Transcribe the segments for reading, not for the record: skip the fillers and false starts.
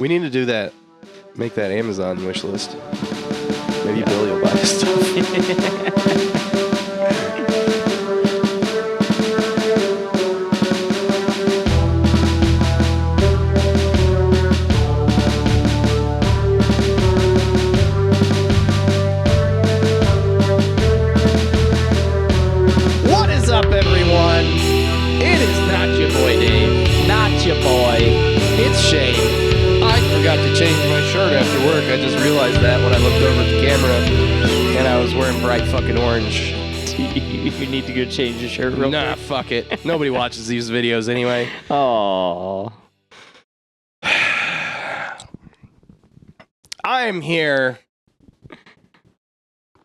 We need to do that. Make that Amazon wish list. Maybe Billy will buy us stuff. After work, I just realized that when I looked over at the camera and I was wearing bright fucking orange. You need to go change your shirt real quick. Fuck it. Nobody watches these videos anyway. Oh. I'm here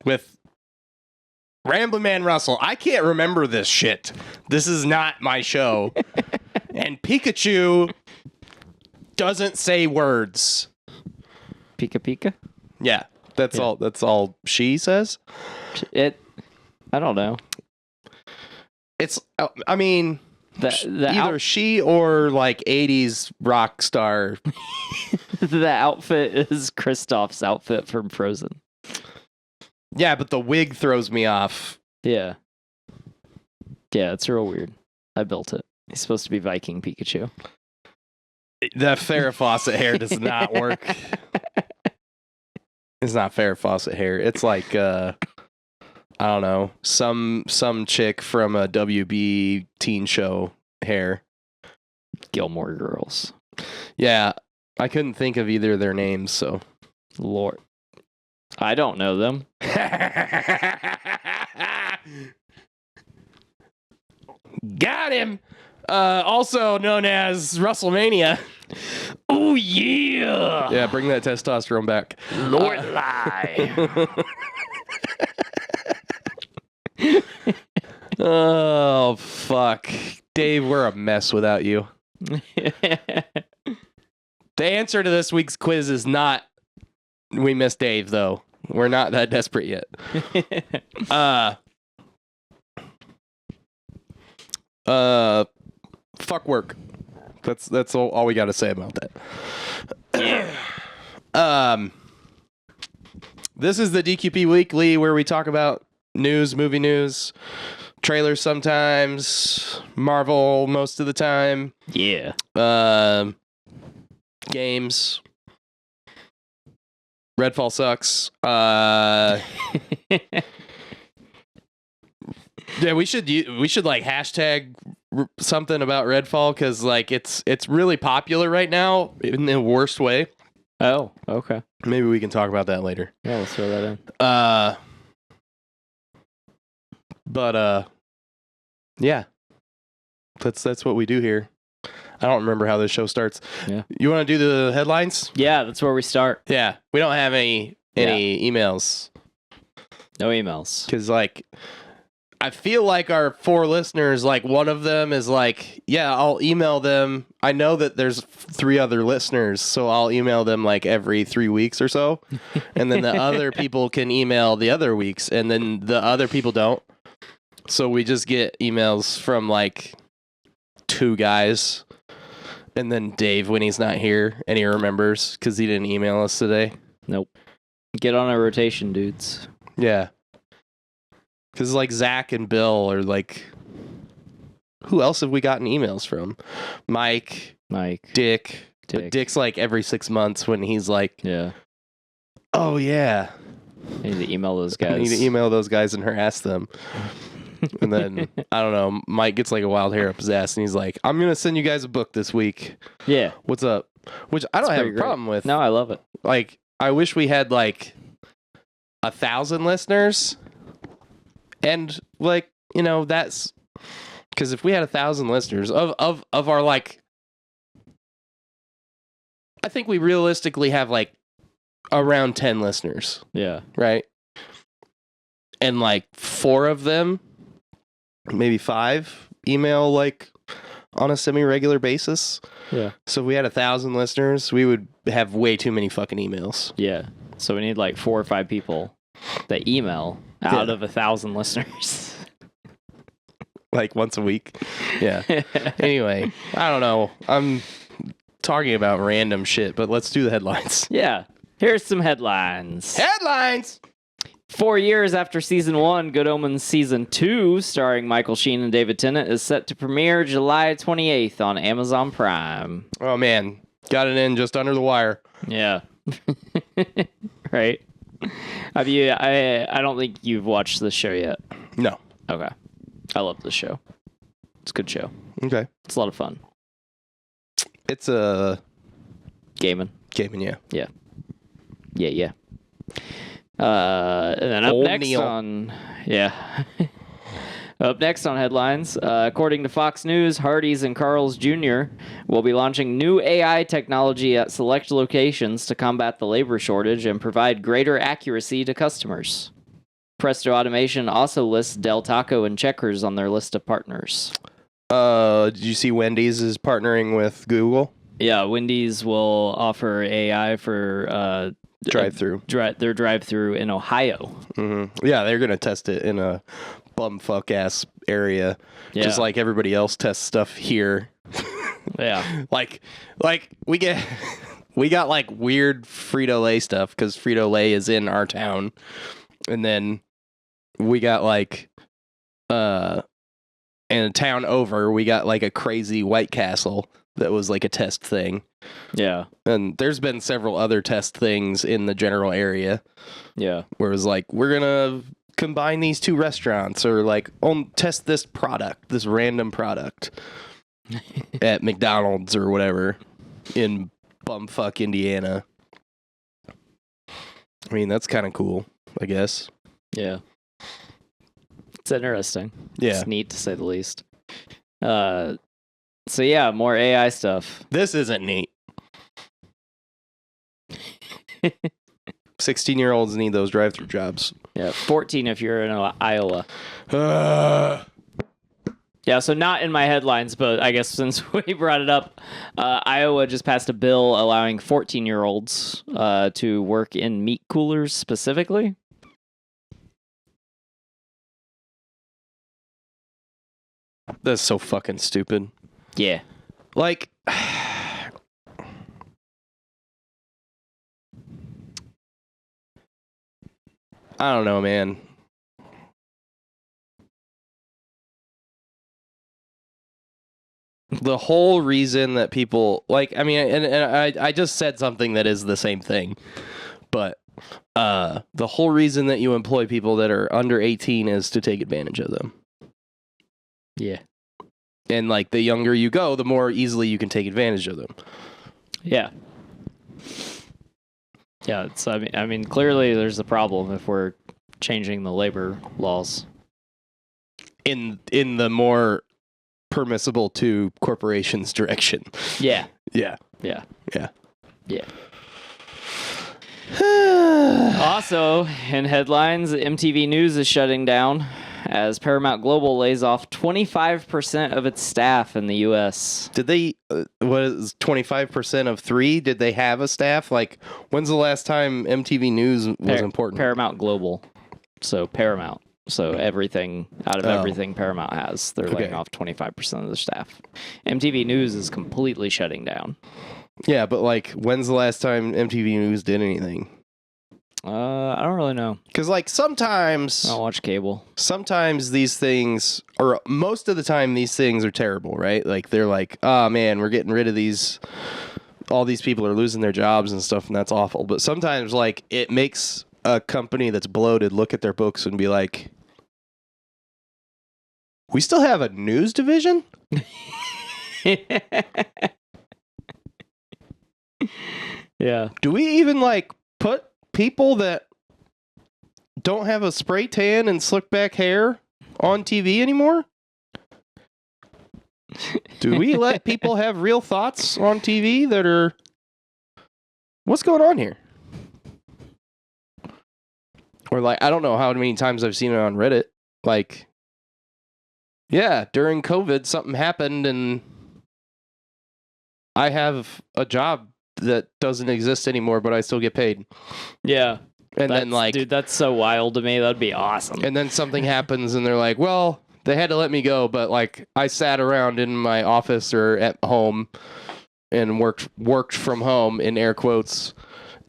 with Ramblin' Man Russell. I can't remember this shit. This is not my show. And Pikachu doesn't say words. Pika Pika? Yeah, that's all. That's all she says. I don't know. It's. I mean, either she or like '80s rock star. The outfit is Kristoff's outfit from Frozen. Yeah, but the wig throws me off. Yeah. Yeah, it's real weird. I built it. He's supposed to be Viking Pikachu. The Farrah Fawcett hair does not work. It's not Farrah Fawcett hair. It's like I don't know, some chick from a WB teen show hair. Gilmore Girls. Yeah, I couldn't think of either of their names, so Lord. I don't know them. Got him. Also known as WrestleMania. Oh yeah. Yeah, bring that testosterone back. Lord lie. Oh fuck. Dave, we're a mess without you. The answer to this week's quiz is not we miss Dave, though. We're not that desperate yet. Fuck work. That's all we got to say about that. Yeah. This is the DQP Weekly, where we talk about news, movie news, trailers sometimes, Marvel most of the time. Yeah. Games. Redfall sucks. Yeah, we should like hashtag something about Redfall, because like it's really popular right now in the worst way. Oh, okay. Maybe we can talk about that later. Yeah, let's throw that in. But yeah, that's what we do here. I don't remember how this show starts. Yeah. You want to do the headlines? Yeah, that's where we start. Yeah, we don't have any emails. No emails. Because like, I feel like our 4 listeners, like one of them is like, yeah, I'll email them. I know that there's 3 other listeners, so I'll email them like every 3 weeks or so. And then the other people can email the other weeks, and then the other people don't. So we just get emails from like 2 guys. And then Dave when he's not here and he remembers because he didn't email us today. Nope. Get on a rotation, dudes. Yeah. Because like Zach and Bill are like, who else have we gotten emails from? Mike, Dick. But Dick's like every 6 months when he's like, yeah. Oh yeah. I need to email those guys. I need to email those guys and harass them. And then, I don't know, Mike gets like a wild hair up his ass and he's like, I'm going to send you guys a book this week. Yeah. What's up? Which I don't have a problem with. No, I love it. Like, I wish we had like 1,000 listeners. And like, you know, that's because if we had 1,000 listeners of our like, I think we realistically have like around 10 listeners. Yeah. Right. And like 4 of them, maybe 5, email like on a semi-regular basis. Yeah. So if we had 1,000 listeners, we would have way too many fucking emails. Yeah. So we need like 4 or 5 people that email out of 1,000 listeners. Like once a week. Yeah. Anyway, I don't know. I'm talking about random shit, but let's do the headlines. Yeah. Here's some headlines. Headlines! 4 years after season 1, Good Omens season 2, starring Michael Sheen and David Tennant, is set to premiere July 28th on Amazon Prime. Oh, man. Got it in just under the wire. Yeah. Right? Have you? I don't think you've watched this show yet. No. Okay. I love this show. It's a good show. Okay. It's a lot of fun. It's a... Gaming. yeah. Yeah. Yeah. And then up Old next Neil. on... Yeah. Up next on headlines, according to Fox News, Hardee's and Carl's Jr. will be launching new AI technology at select locations to combat the labor shortage and provide greater accuracy to customers. Presto Automation also lists Del Taco and Checkers on their list of partners. Did you see Wendy's is partnering with Google? Yeah, Wendy's will offer AI for Drive-through. their drive-through in Ohio. Mm-hmm. Yeah, they're going to test it in a bumfuck-ass area, just Yeah. like everybody else tests stuff here. Yeah. Like we got like weird Frito-Lay stuff because Frito-Lay is in our town. And then we got like, in a town over, we got like a crazy White Castle that was like a test thing. Yeah. And there's been several other test things in the general area Yeah. where it was like, we're going to combine these two restaurants or like test this product, this random product at McDonald's or whatever in bumfuck Indiana. I mean, that's kind of cool, I guess. Yeah. It's interesting. Yeah. It's neat to say the least. So yeah, more AI stuff. This isn't neat. 16-year-olds need those drive-through jobs. Yeah, 14 if you're in Iowa. Uh, Yeah, so not in my headlines, but I guess since we brought it up, Iowa just passed a bill allowing 14-year-olds to work in meat coolers specifically. that's so fucking stupid. Yeah. Like, I don't know, man. The whole reason that people like, I mean, and I just said something that is the same thing, but the whole reason that you employ people that are under 18 is to take advantage of them. Yeah. And like the younger you go, the more easily you can take advantage of them. Yeah. Yeah, it's I mean clearly there's a problem if we're changing the labor laws. In the more permissible to corporations direction. Yeah. Yeah. Yeah. Yeah. Yeah. Also, in headlines, MTV News is shutting down as Paramount Global lays off 25% of its staff in the U.S. Did they, what is 25% of 3? Did they have a staff? Like, when's the last time MTV News was important? Paramount Global. So Paramount. So everything, out of everything Paramount has, they're laying off 25% of the staff. MTV News is completely shutting down. Yeah, but like, when's the last time MTV News did anything? I don't really know. Because like sometimes I don't watch cable. Sometimes these things, or most of the time these things are terrible, right? Like they're like, oh man, we're getting rid of these. All these people are losing their jobs and stuff, and that's awful. But sometimes like it makes a company that's bloated look at their books and be like, we still have a news division? Yeah. Do we even like put people that don't have a spray tan and slick back hair on TV anymore? Do we let people have real thoughts on TV that are... What's going on here? Or like, I don't know how many times I've seen it on Reddit. Like, yeah, during COVID, something happened and I have a job that doesn't exist anymore, but I still get paid. Yeah. And then like, dude, that's so wild to me. That'd be awesome. and then something happens and they're like, well, they had to let me go, but like I sat around in my office or at home and worked from home in air quotes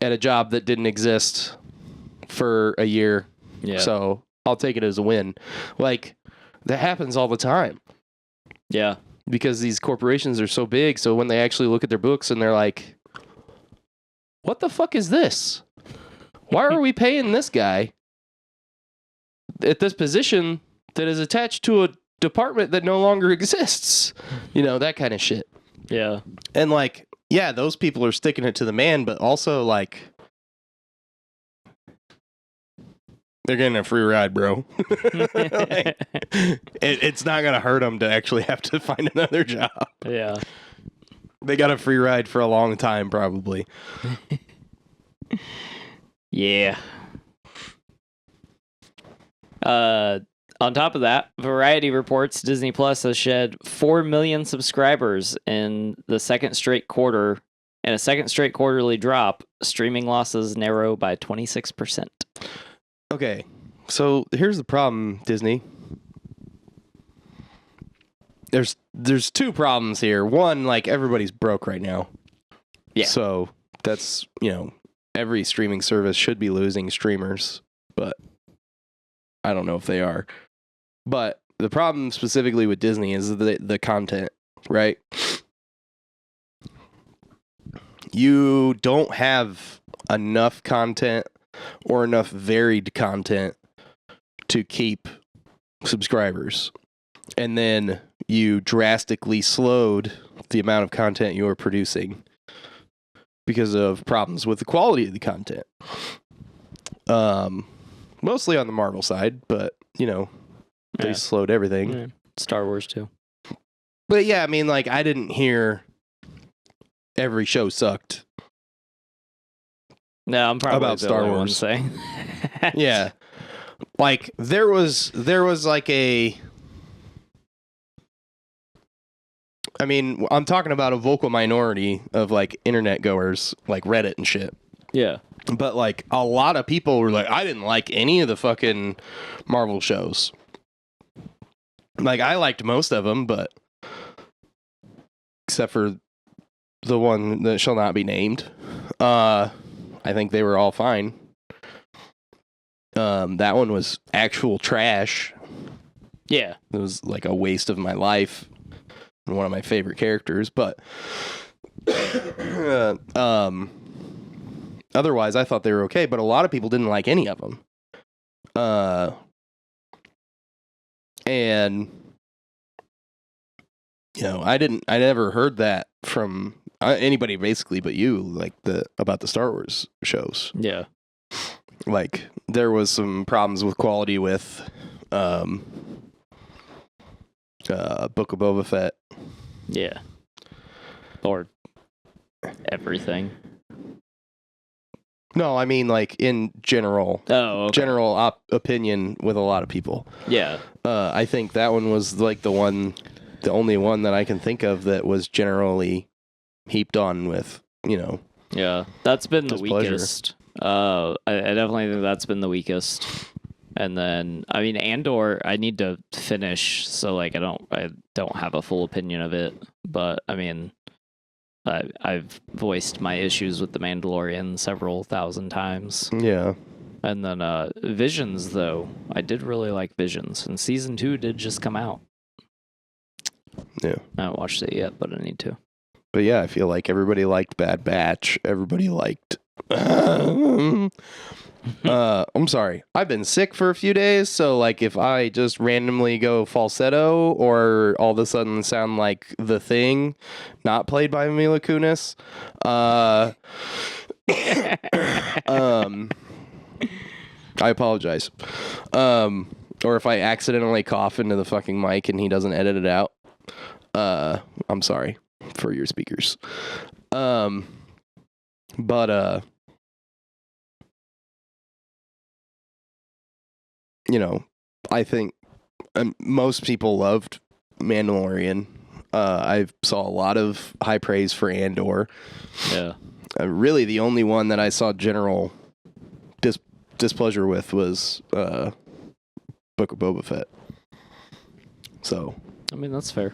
at a job that didn't exist for a year. Yeah. So I'll take it as a win. Like, that happens all the time. Yeah. Because these corporations are so big, so when they actually look at their books and they're like, what the fuck is this? Why are we paying this guy at this position that is attached to a department that no longer exists? You know, that kind of shit. Yeah. And like, yeah, those people are sticking it to the man, but also like, they're getting a free ride, bro. Like, it's not going to hurt them to actually have to find another job. Yeah. They got a free ride for a long time, probably. Yeah. On top of that, Variety reports Disney Plus has shed 4 million subscribers in the second straight quarter, and a second straight quarterly drop. Streaming losses narrow by 26%. Okay, so here's the problem, Disney. There's two problems here. One, like, everybody's broke right now. Yeah. So that's, you know, every streaming service should be losing streamers, but I don't know if they are. But the problem specifically with Disney is the content, right? You don't have enough content or enough varied content to keep subscribers. And then you drastically slowed the amount of content you are producing because of problems with the quality of the content. Mostly on the Marvel side, but, you know, they slowed everything. Yeah. Star Wars too. But yeah, I mean, like, I didn't hear every show sucked. No, I'm probably about the Star only one Wars. saying. Yeah. Like, there was like a... I mean, I'm talking about a vocal minority of, like, internet goers, like Reddit and shit. Yeah. But, like, a lot of people were like, I didn't like any of the fucking Marvel shows. Like, I liked most of them, but... except for the one that shall not be named. I think they were all fine. That one was actual trash. Yeah. It was like a waste of my life. And one of my favorite characters, but otherwise I thought they were okay, but a lot of people didn't like any of them. And you know, I never heard that from anybody basically but you, like, about the Star Wars shows. Yeah. Like, there was some problems with quality with Book of Boba Fett. Yeah. Or everything. No, I mean, like, in general. Oh, okay. General opinion with a lot of people. Yeah. I think that one was, like, the only one that I can think of that was generally heaped on with, you know. Yeah. That's been the displeasure. weakest. I definitely think that's been the weakest. And then, I mean, Andor, I need to finish, so, like, I don't have a full opinion of it. But I mean, I've voiced my issues with the Mandalorian several thousand times. Yeah. And then Visions, though, I did really like Visions, and season 2 did just come out. Yeah. I haven't watched it yet, but I need to. But yeah, I feel like everybody liked Bad Batch. Everybody liked. I'm sorry. I've been sick for a few days, so, like, if I just randomly go falsetto or all of a sudden sound like The Thing, not played by Mila Kunis, I apologize. Or if I accidentally cough into the fucking mic and he doesn't edit it out, I'm sorry for your speakers. But you know, I think most people loved Mandalorian. I saw a lot of high praise for Andor. Yeah. Really, the only one that I saw general displeasure with was Book of Boba Fett. So, I mean, that's fair.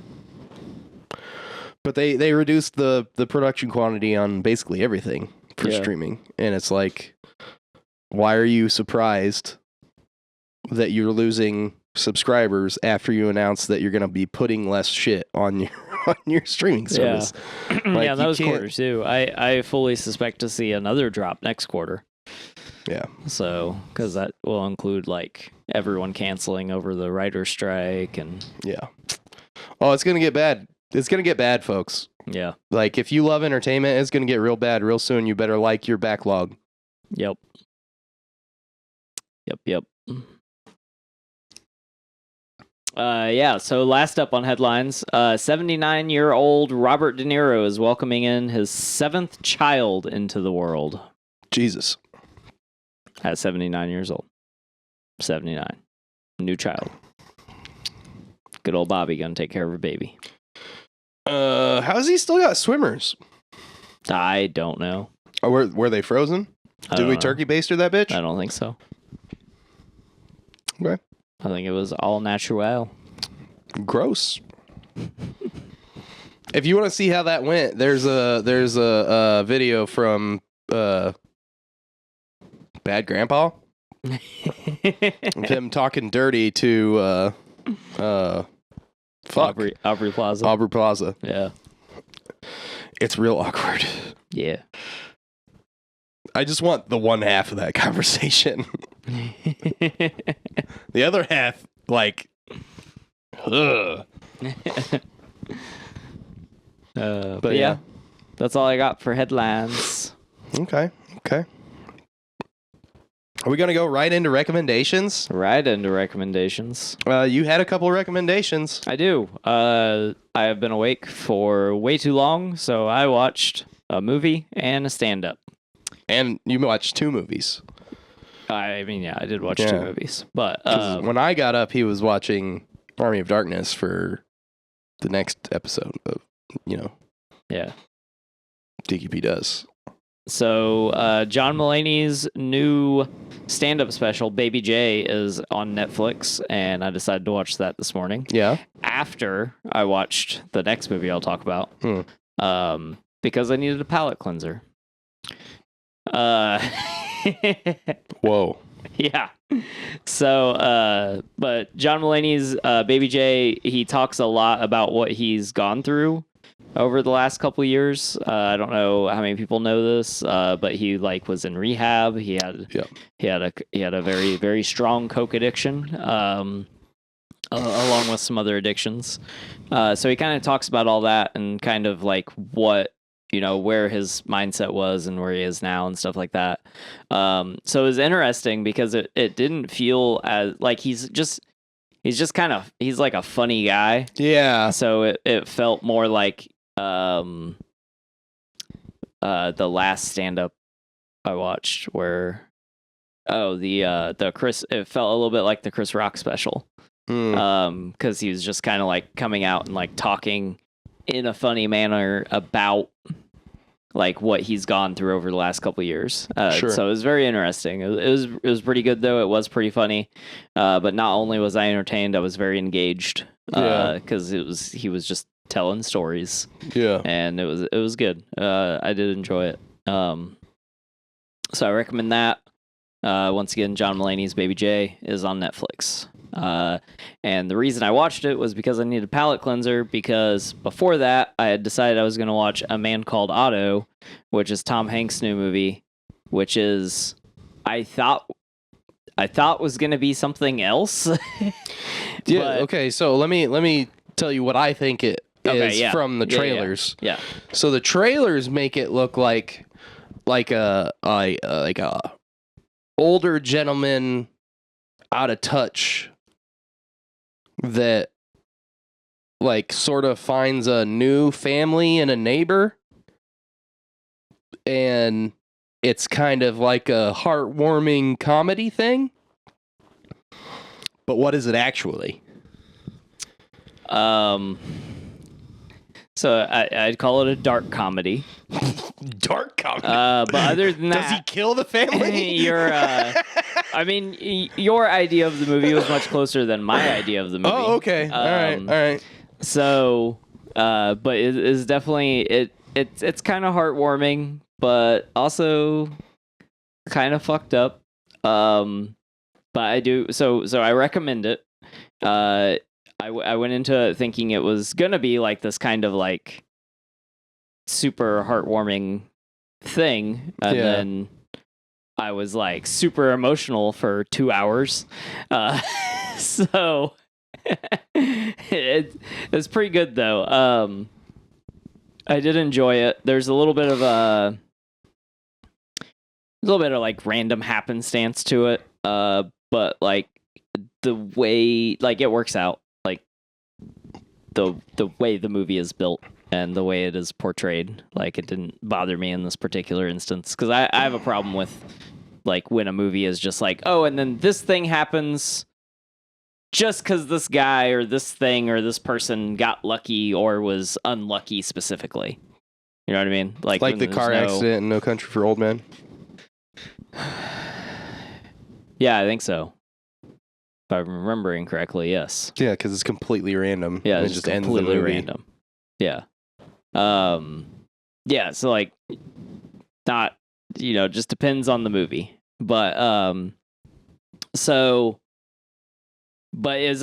But they reduced the production quantity on basically everything for Yeah. streaming. And it's like, why are you surprised that you're losing subscribers after you announce that you're going to be putting less shit on your streaming service? Like, Yeah, that you was can't- quarter too. I fully suspect to see another drop next quarter. Yeah. So, because that will include like everyone canceling over the writer's strike and Yeah. Oh, it's going to get bad. It's going to get bad, folks. yeah. Like, if you love entertainment, it's going to get real bad real soon. You better like your backlog. Yep. Yep. Yeah, so last up on headlines, 79-year-old Robert De Niro is welcoming in his 7th child into the world Jesus. at 79 years old. 79. New child. Good old Bobby gonna take care of her baby. How's he still got swimmers? I don't know. Oh, were they frozen? I Did don't we know. turkey baster that bitch? I don't think so. Okay. I think it was all natural. Gross. If you want to see how that went, there's a video from Bad Grandpa of him talking dirty to Aubrey Plaza. Aubrey Plaza. Yeah. It's real awkward. Yeah. I just want the one half of that conversation. The other half, like, ugh. But yeah, that's all I got for headlines. Okay. Are we gonna go right into recommendations? Right into recommendations. You had a couple of recommendations. I do. I have been awake for way too long, so I watched a movie and a stand-up. And you watched 2 movies. I mean, yeah, I did watch Yeah. 2 movies, but 'Cause when I got up, he was watching Army of Darkness for the next episode of, yeah. DQP does. So John Mulaney's new stand-up special, Baby J, is on Netflix, and I decided to watch that this morning Yeah. after I watched the next movie I'll talk about, because I needed a palate cleanser. Whoa. Yeah. So, but John Mulaney's Baby J, he talks a lot about what he's gone through over the last couple years. I don't know how many people know this, but he was in rehab. He had a very, very strong coke addiction, along with some other addictions. So he kind of talks about all that and kind of like what, where his mindset was and where he is now and stuff like that. So it was interesting because it didn't feel as like he's like a funny guy. Yeah. So it felt more like the last stand-up I watched where the Chris, it felt a little bit like the Chris Rock special. Because he was just kind of like coming out and like talking in a funny manner about like what he's gone through over the last couple of years. Sure. So it was very interesting. It was pretty good though. It was pretty funny. But not only was I entertained, I was very engaged. Because he was just telling stories. Yeah. And it was good. I did enjoy it. So I recommend that. Once again, John Mulaney's Baby J is on Netflix. And the reason I watched it was because I needed a palate cleanser, because before that I had decided I was going to watch A Man Called Otto, which is Tom Hanks' new movie, which is I thought was going to be something else. Yeah. Okay. So let me tell you what I think it is from the trailers. Yeah. So the trailers make it look like a older gentleman out of touch that like sort of finds a new family and a neighbor, and it's kind of like a heartwarming comedy thing. But what is it actually? So I'd call it a dark comedy. Dark comedy. But other than that, does he kill the family? I mean, your idea of the movie was much closer than my idea of the movie. Oh, okay. All right. So But it is definitely it's kind of heartwarming, but also kind of fucked up. But I do so I recommend it. I went into it thinking it was gonna be like this kind of like super heartwarming thing, and then I was like super emotional for 2 hours. So it's pretty good though. I did enjoy it. There's a little bit of like random happenstance to it, but like the way like it works out, like the way the movie is built and the way it is portrayed, like it didn't bother me in this particular instance, because I have a problem with like when a movie is just like, oh, and then this thing happens just because this guy or this thing or this person got lucky or was unlucky specifically. You know what I mean? Like the car accident in No Country for Old Men. Yeah, I think so. If I'm remembering correctly, yes. Yeah, because it's completely random. Yeah, it it's just completely ends the movie. random. Yeah. Yeah, so like not, just depends on the movie. But so I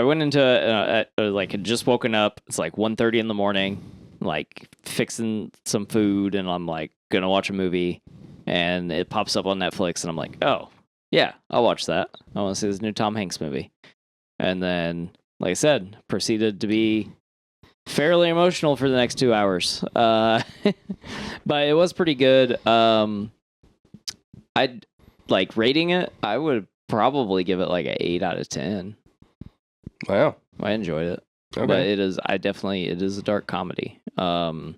went into like had just woken up. It's like 1:30 in the morning, like fixing some food, and I'm like gonna watch a movie, and it pops up on Netflix, and I'm like, oh yeah, I'll watch that. I want to see this new Tom Hanks movie. And then, like I said, proceeded to be fairly emotional for the next 2 hours. But it was pretty good. I'd like rating it. I would probably give it like an 8 out of 10. Wow. I enjoyed it. Okay. But it is a dark comedy. And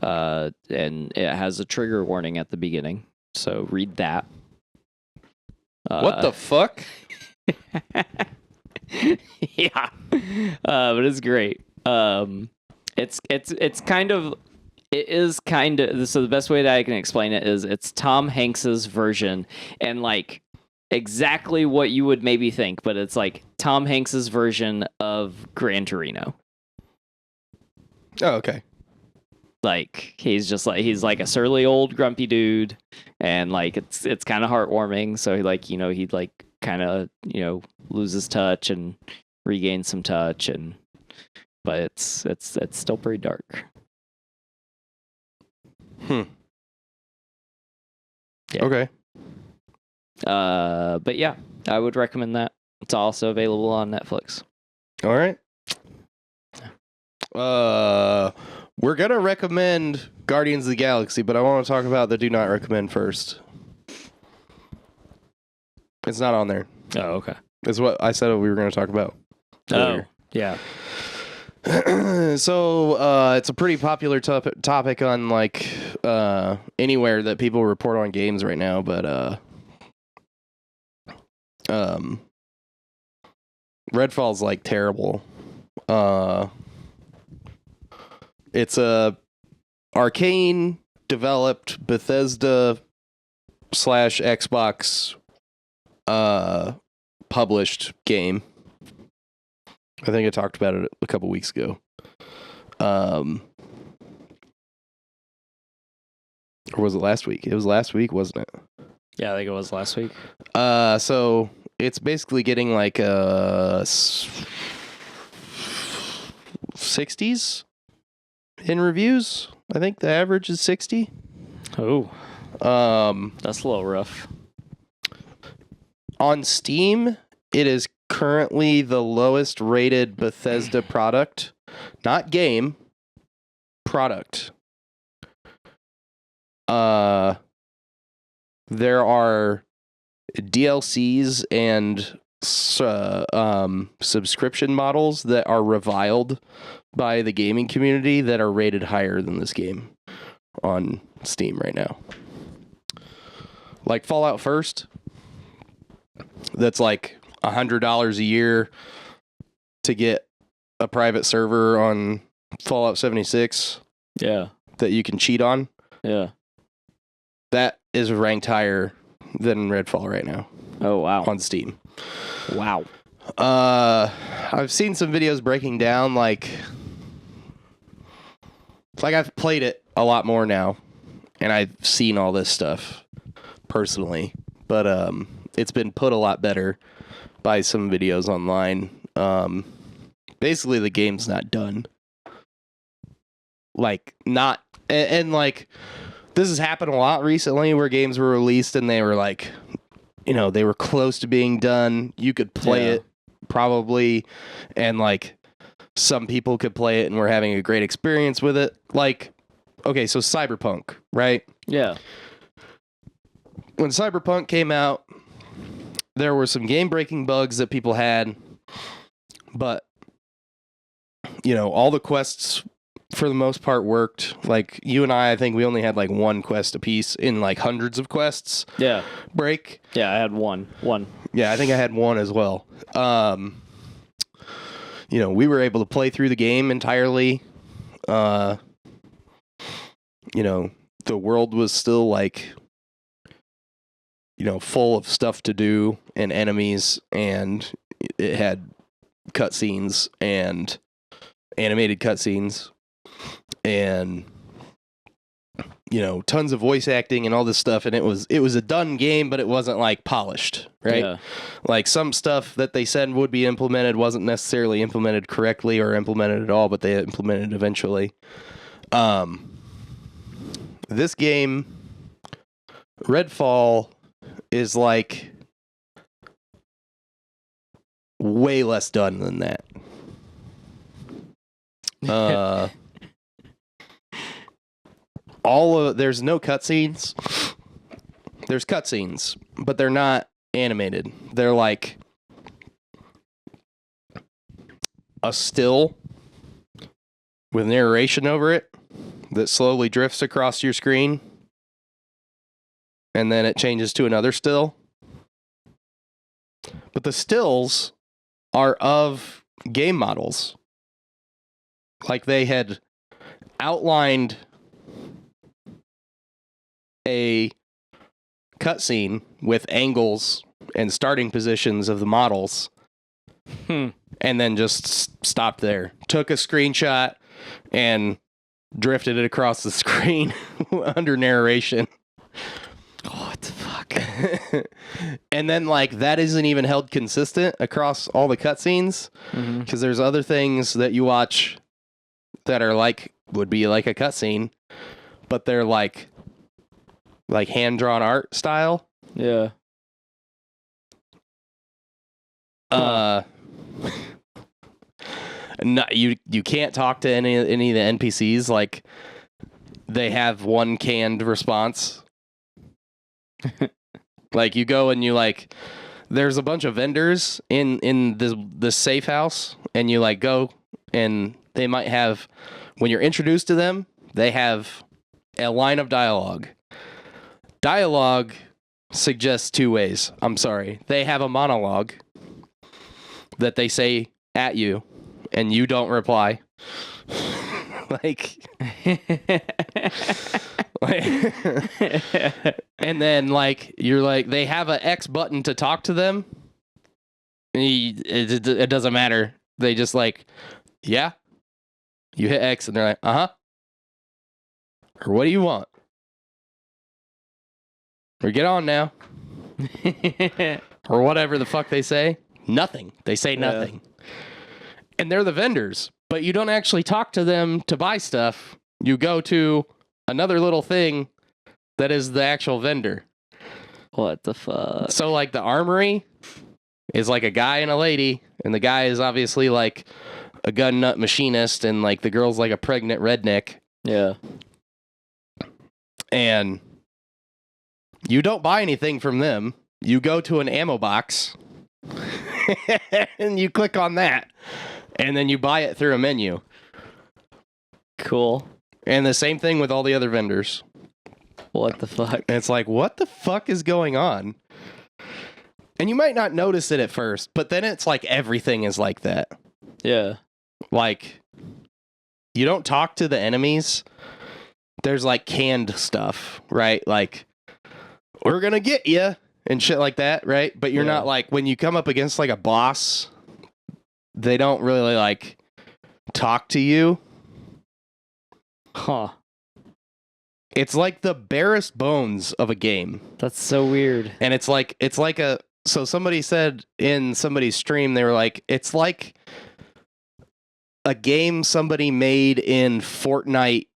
it has a trigger warning at the beginning. So read that. What the fuck? Yeah. But it's great. It's kind of, so the best way that I can explain it is it's Tom Hanks's version, and like exactly what you would maybe think, but it's like Tom Hanks's version of Gran Torino. Oh, okay. Like he's like a surly old grumpy dude, and like it's kind of heartwarming. So he like he'd like kind of loses touch and regains some touch, but it's still pretty dark. Yeah. Okay. But yeah, I would recommend that. It's also available on Netflix. All right. We're gonna recommend Guardians of the Galaxy, but I want to talk about the do not recommend first. It's not on there. Oh, okay. It's what I said we were going to talk about earlier. Oh, yeah. So it's a pretty popular topic on like anywhere that people report on games right now, but Redfall's like terrible. It's a Arcane developed Bethesda / Xbox published game. I think I talked about it a couple weeks ago. Or was it last week? It was last week, wasn't it? Yeah, I think it was last week. So it's basically getting like 60s in reviews. I think the average is 60. Oh. That's a little rough. On Steam, it is currently the lowest rated Bethesda product. Not game, product. There are DLCs and subscription models that are reviled by the gaming community that are rated higher than this game on Steam right now. Like Fallout First, that's like $100 a year to get a private server on Fallout 76. Yeah. That you can cheat on. Yeah. That is ranked higher than Redfall right now. Oh, wow. On Steam. Wow. I've seen some videos breaking down like It's like I've played it a lot more now, and I've seen all this stuff personally, but it's been put a lot better by some videos online. Basically, the game's not done. Like, not, and like, this has happened a lot recently where games were released and they were like, you know, they were close to being done. You could play it probably, and like, some people could play it and were having a great experience with it. Like, okay, so Cyberpunk, right? Yeah. When Cyberpunk came out, there were some game-breaking bugs that people had, but, you know, all the quests, for the most part, worked. Like, you and I think we only had, like, one quest apiece in, like, hundreds of quests. Yeah. Break. Yeah, I had one. Yeah, I think I had one as well. You know, we were able to play through the game entirely. You know, the world was still, like, you know, full of stuff to do and enemies, and it had cutscenes and animated cutscenes and, you know, tons of voice acting and all this stuff, and it was a done game, but it wasn't like polished, right? Yeah. Like, some stuff that they said would be implemented wasn't necessarily implemented correctly or implemented at all, but they implemented eventually. This game, Redfall, is like way less done than that. There's no cutscenes. There's cutscenes, but they're not animated. They're like a still with narration over it that slowly drifts across your screen, and then it changes to another still. But the stills are of game models. Like, they had outlined a cutscene with angles and starting positions of the models, and then just stopped there. Took a screenshot and drifted it across the screen under narration. What the fuck? And then, like, that isn't even held consistent across all the cutscenes, because there's other things that you watch that are like, would be like a cutscene, but they're like hand-drawn art style. Yeah. You can't talk to any of the NPCs. Like, they have one canned response. Like, you go and you, like, there's a bunch of vendors in this safe house, and you, like, go, and they might have, when you're introduced to them, they have a line of dialogue. Dialogue suggests two ways. I'm sorry. They have a monologue that they say at you, and you don't reply. And then, like, you're like, they have an X button to talk to them. It doesn't matter. They just, like, yeah. You hit X, and they're like, uh-huh. Or what do you want? Or get on now. Or whatever the fuck they say. Nothing. They say nothing. And they're the vendors, but you don't actually talk to them to buy stuff. You go to another little thing that is the actual vendor. What the fuck? So, like, the armory is like a guy and a lady, and the guy is obviously like a gun nut machinist, and like the girl's like a pregnant redneck. Yeah. And you don't buy anything from them. You go to an ammo box and you click on that, and then you buy it through a menu. Cool. And the same thing with all the other vendors. What the fuck? And it's like, what the fuck is going on? And you might not notice it at first, but then it's like everything is like that. Yeah. Like, you don't talk to the enemies. There's like canned stuff, right? Like, we're gonna get you and shit like that, right? But you're not like, when you come up against like a boss, they don't really like talk to you. Huh. It's like the barest bones of a game. That's so weird. And it's like so somebody said in somebody's stream, they were like, it's like a game somebody made in Fortnite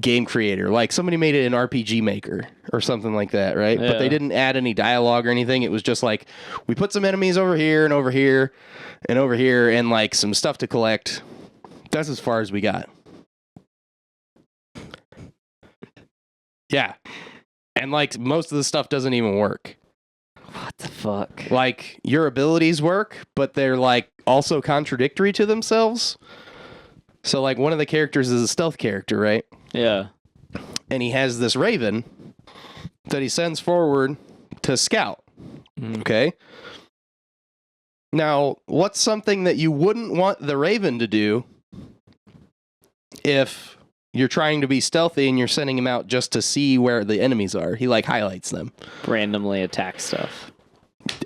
Game Creator. Like somebody made it in RPG Maker or something like that, right? Yeah. But they didn't add any dialogue or anything. It was just like, we put some enemies over here and over here and over here and like some stuff to collect. That's as far as we got. Yeah. And like most of the stuff doesn't even work. What the fuck? Like your abilities work, but they're like also contradictory to themselves. So like one of the characters is a stealth character, right? Yeah. And he has this raven that he sends forward to scout. Okay. Now, what's something that you wouldn't want the raven to do if you're trying to be stealthy and you're sending him out just to see where the enemies are? He like highlights them. Randomly attack stuff.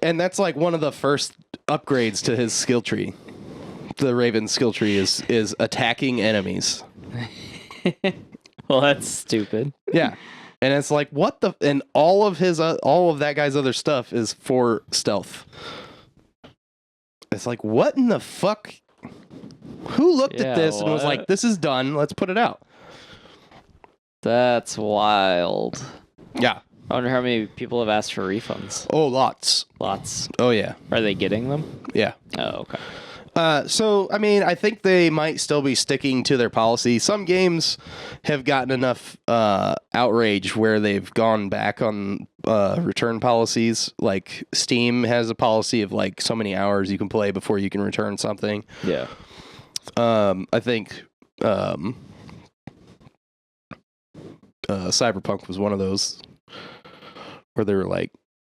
And that's like one of the first upgrades to his skill tree. The raven's skill tree is attacking enemies. Well, that's stupid. Yeah. And it's like, what the... And all of that guy's other stuff is for stealth. It's like, what in the fuck? Who looked at this and was like, this is done. Let's put it out. That's wild. Yeah. I wonder how many people have asked for refunds. Oh, lots. Lots. Oh, yeah. Are they getting them? Yeah. Oh, okay. So, I mean, I think they might still be sticking to their policy. Some games have gotten enough outrage where they've gone back on return policies. Like Steam has a policy of like so many hours you can play before you can return something. Yeah. I think Cyberpunk was one of those where they were like,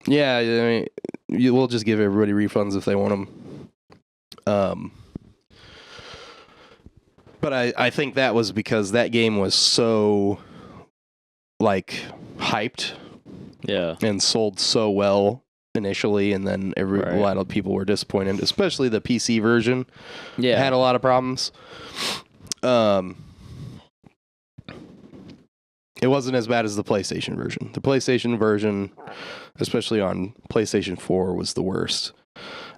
yeah, I mean, we'll just give everybody refunds if they want them. But I think that was because that game was so like hyped, Yeah. and sold so well initially, and then a lot of people were disappointed, especially the PC version. Yeah. Had a lot of problems. It wasn't as bad as the PlayStation version. The PlayStation version, especially on PlayStation 4, was the worst.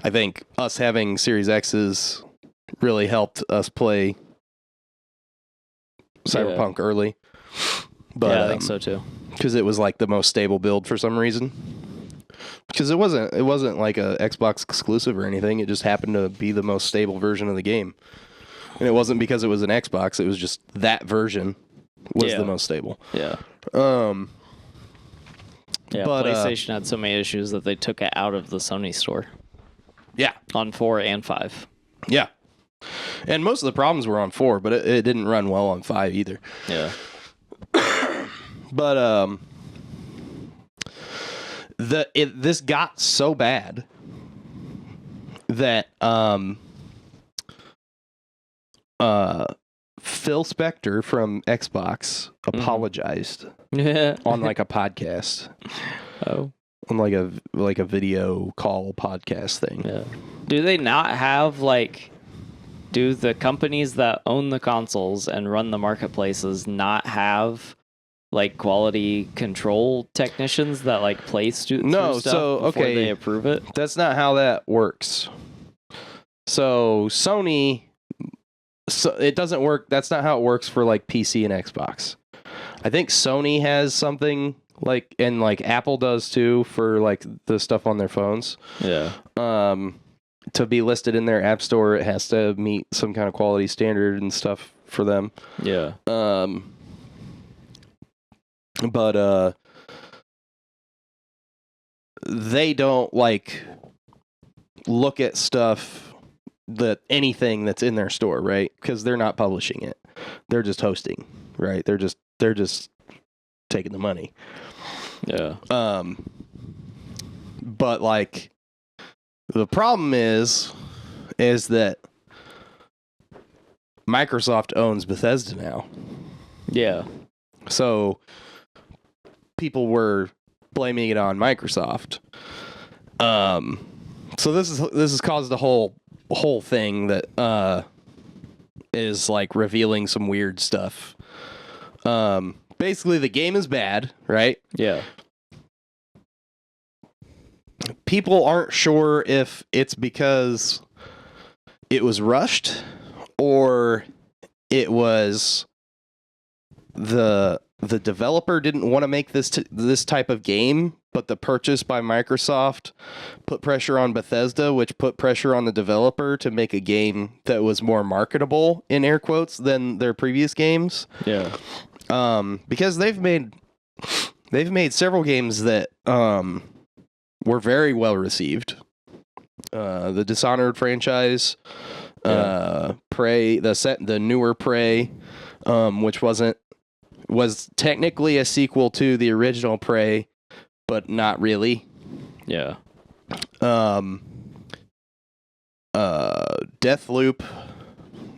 I think us having Series X's really helped us play Cyberpunk early. But, yeah, I think so too. Because it was like the most stable build for some reason. Because it wasn't like a Xbox exclusive or anything. It just happened to be the most stable version of the game. And it wasn't because it was an Xbox. It was just that version was the most stable. Yeah. Yeah, but, PlayStation had so many issues that they took it out of the Sony store. Yeah. On 4 and 5. Yeah. And most of the problems were on 4, but it didn't run well on 5 either. Yeah. But this got so bad that Phil Spector from Xbox apologized on like a podcast. Oh. On like a video call podcast thing. Yeah. Do they not have like... Do the companies that own the consoles and run the marketplaces not have like quality control technicians that like play through stuff before they approve it? That's not how that works. So Sony, it doesn't work. That's not how it works for like PC and Xbox. I think Sony has something like, and like Apple does too, for like the stuff on their phones. Yeah. To be listed in their app store, it has to meet some kind of quality standard and stuff for them. Yeah. But they don't like look at stuff anything that's in their store, right? Because they're not publishing it. They're just hosting, right? They're just taking the money. Yeah. But like the problem is that Microsoft owns Bethesda now. Yeah. So people were blaming it on Microsoft. So this has caused a whole thing that is like revealing some weird stuff Basically, the game is bad, right? Yeah. People aren't sure if it's because it was rushed or it was the developer didn't want to make this type of game, but the purchase by Microsoft put pressure on Bethesda, which put pressure on the developer to make a game that was more marketable, in air quotes, than their previous games. Yeah. Because they've made several games that were very well received. The Dishonored franchise, Prey, the newer Prey, which was technically a sequel to the original Prey, but not really. Yeah. Deathloop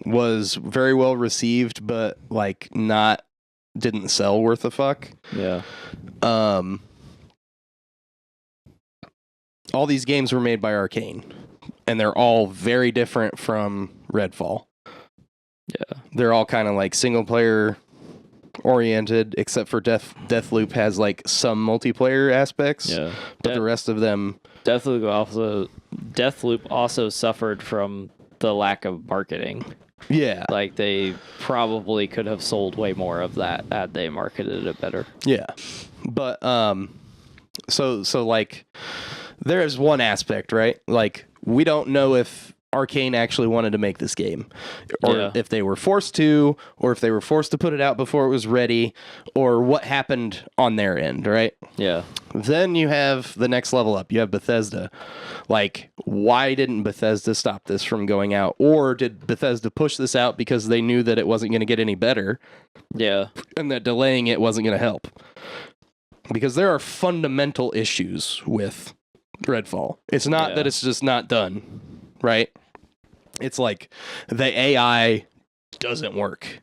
was very well received, but like didn't sell worth a fuck. Yeah. All these games were made by Arcane, and they're all very different from Redfall. Yeah. They're all kind of like single player oriented, except for Deathloop has like some multiplayer aspects. Yeah. But the rest of them, Deathloop also suffered from the lack of marketing. yeah. Like they probably could have sold way more of that had they marketed it better. Yeah. But so like there's one aspect, right? Like we don't know if Arcane actually wanted to make this game, or if they were forced to, or if they were forced to put it out before it was ready, or what happened on their end, right? Yeah. Then you have the next level up. You have Bethesda. Like, why didn't Bethesda stop this from going out? Or did Bethesda push this out because they knew that it wasn't going to get any better? Yeah. And that delaying it wasn't going to help? Because there are fundamental issues with Redfall. It's not that it's just not done, right? It's like the AI doesn't work.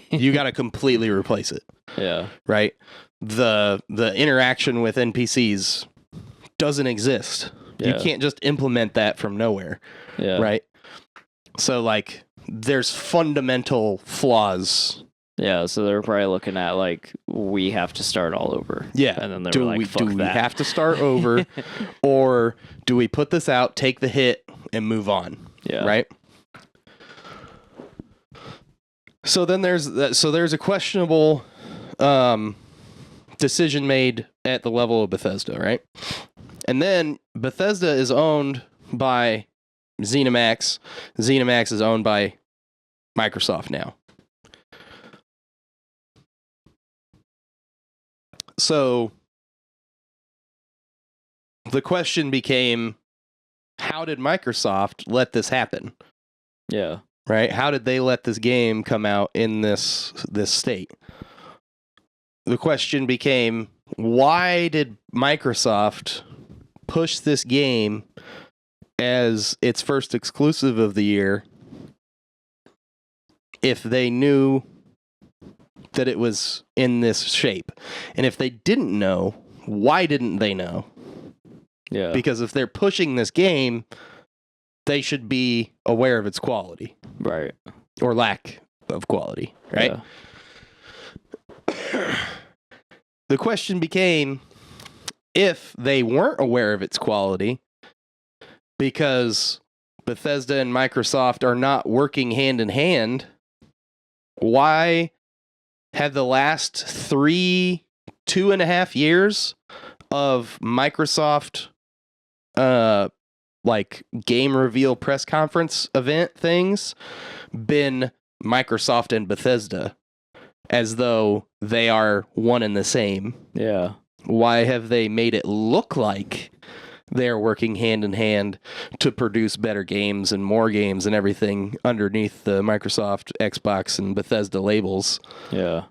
You got to completely replace it. Yeah. Right? The interaction with NPCs doesn't exist. Yeah. You can't just implement that from nowhere. Yeah. Right? So like there's fundamental flaws. Yeah, so they're probably looking at like we have to start all over. Yeah. And then they were like, fuck do we that. have to start over or do we put this out, take the hit and move on? Yeah. Right? So then there's a questionable decision made at the level of Bethesda, right? And then Bethesda is owned by ZeniMax. ZeniMax is owned by Microsoft now. So the question became, how did Microsoft let this happen? Yeah. Right? How did they let this game come out in this state? The question became, why did Microsoft push this game as its first exclusive of the year if they knew that it was in this shape? And if they didn't know, why didn't they know? Yeah. Because if they're pushing this game, they should be aware of its quality. Right. Or lack of quality, right? Yeah. The question became, if they weren't aware of its quality, because Bethesda and Microsoft are not working hand in hand, why have the last 2.5 years of Microsoft like game reveal press conference event things been Microsoft and Bethesda, as though they are one and the same? Yeah. Why have they made it look like they're working hand in hand to produce better games and more games and everything underneath the Microsoft, Xbox, and Bethesda labels? Yeah.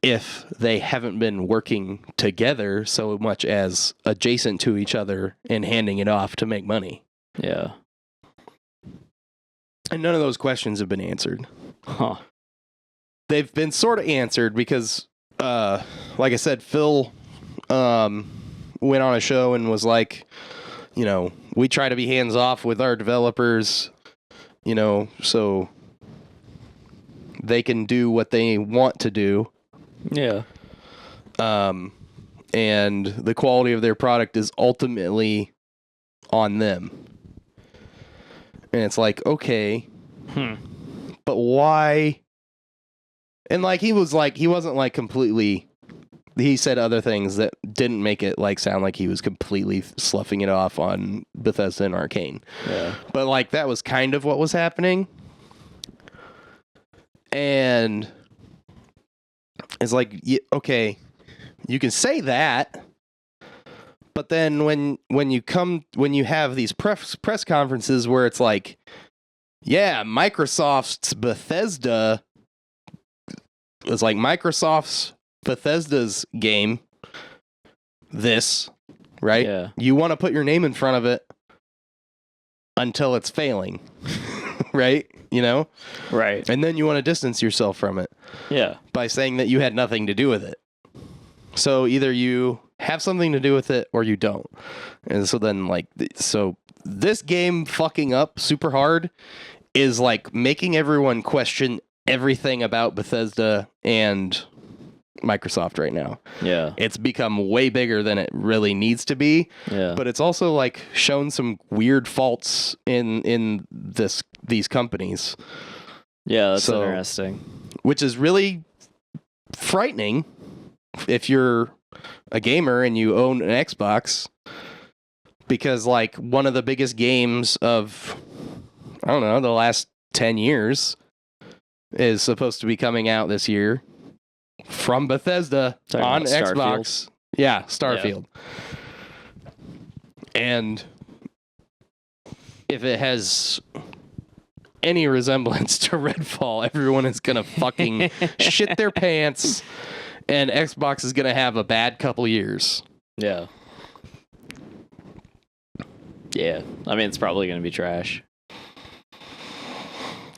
If they haven't been working together so much as adjacent to each other and handing it off to make money. Yeah. And none of those questions have been answered. Huh. They've been sort of answered because, like I said, Phil went on a show and was like, you know, we try to be hands off with our developers, you know, so they can do what they want to do. Yeah. And the quality of their product is ultimately on them. And it's like, okay, but why? And like he wasn't like completely. He said other things that didn't make it like sound like he was completely sloughing it off on Bethesda and Arcane. Yeah. But like that was kind of what was happening. And it's like, okay, you can say that, but then when you have these press conferences where it's like, yeah, Microsoft's Bethesda was like Microsoft's Bethesda's game, this, right? Yeah. You want to put your name in front of it until it's failing, right? You know? Right. And then you want to distance yourself from it. Yeah. By saying that you had nothing to do with it. So either you have something to do with it or you don't. And so then like, so this game fucking up super hard is like making everyone question everything about Bethesda and Microsoft right now. Yeah. It's become way bigger than it really needs to be. Yeah. But it's also like shown some weird faults in these companies. Yeah, that's interesting. Which is really frightening if you're a gamer and you own an Xbox, because like one of the biggest games of, I don't know, the last 10 years is supposed to be coming out this year from Bethesda on Xbox. Yeah, Starfield. Yeah. And if it has any resemblance to Redfall, everyone is going to fucking shit their pants, and Xbox is going to have a bad couple years. Yeah. Yeah. I mean, it's probably going to be trash.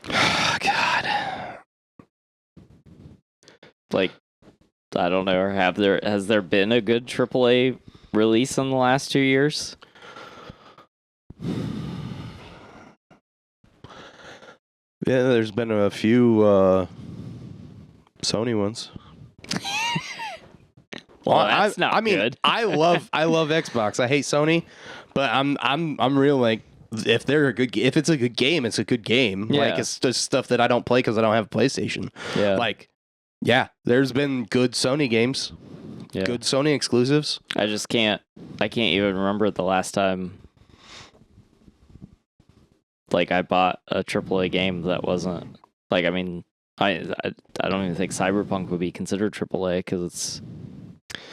Oh, God. Like, I don't know, has there been a good AAA release in the last 2 years? Yeah, there's been a few Sony ones. Well, that's not good. I love Xbox. I hate Sony, but I'm real like, if it's a good game, it's a good game. Yeah. Like, it's just stuff that I don't play because I don't have a PlayStation. Yeah. Like, yeah, there's been good Sony games, good Sony exclusives. I can't even remember the last time like I bought a AAA game that wasn't like, I mean, I don't even think Cyberpunk would be considered AAA because it's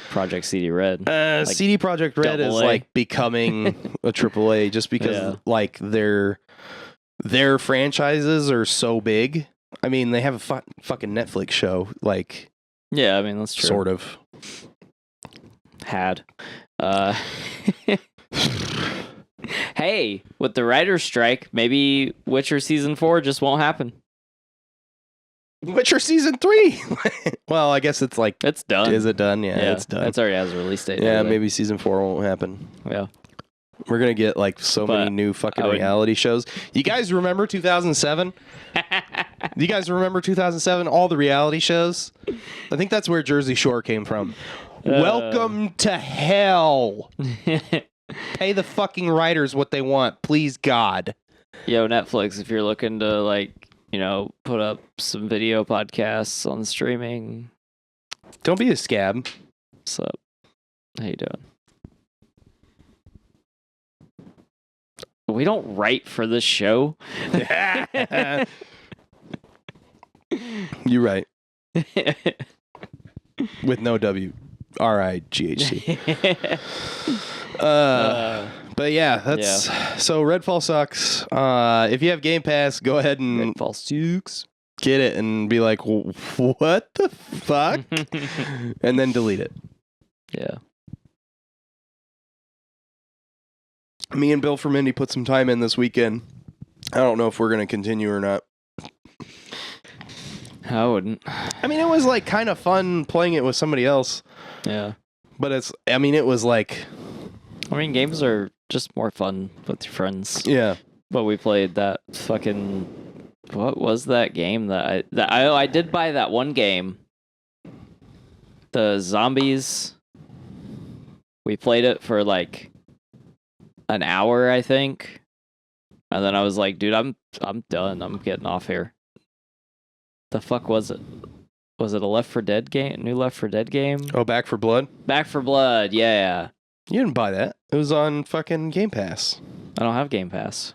Project CD Red. Like CD Projekt Red is like becoming a AAA just because like their franchises are so big. I mean, they have a fucking Netflix show, like. Yeah, I mean, that's true. Sort of. Had. Hey, with the writer's strike, maybe Witcher Season 4 just won't happen. Witcher Season 3? Well, I guess it's like... It's done. Is it done? Yeah, it's done. It's already has a release date. Yeah, maybe Season 4 won't happen. Yeah. We're going to get like many new fucking reality shows. You guys remember 2007? You guys remember 2007? All the reality shows? I think that's where Jersey Shore came from. Welcome to hell. Pay the fucking writers what they want, please, God. Yo, Netflix, if you're looking to like, you know, put up some video podcasts on streaming. Don't be a scab. What's up? How you doing? We don't write for this show. You're right. With no W. RIGHT. But yeah, that's so Redfall sucks. If you have Game Pass, go ahead and Redfall sucks. Get it and be like, what the fuck? And then delete it. Yeah. Me and Bill from Indy put some time in this weekend. I don't know if we're going to continue or not. I wouldn't. I mean, it was like kind of fun playing it with somebody else. Yeah. But it was like... I mean, games are just more fun with your friends. Yeah. But we played that fucking... What was that game that I did buy that one game The zombies. We played it for like an hour, I think. And then I was like, dude, I'm done. I'm getting off here. The fuck was it? Was it a Left 4 Dead game? New Left 4 Dead game? Oh, Back 4 Blood? Back 4 Blood, yeah. You didn't buy that. It was on fucking Game Pass. I don't have Game Pass.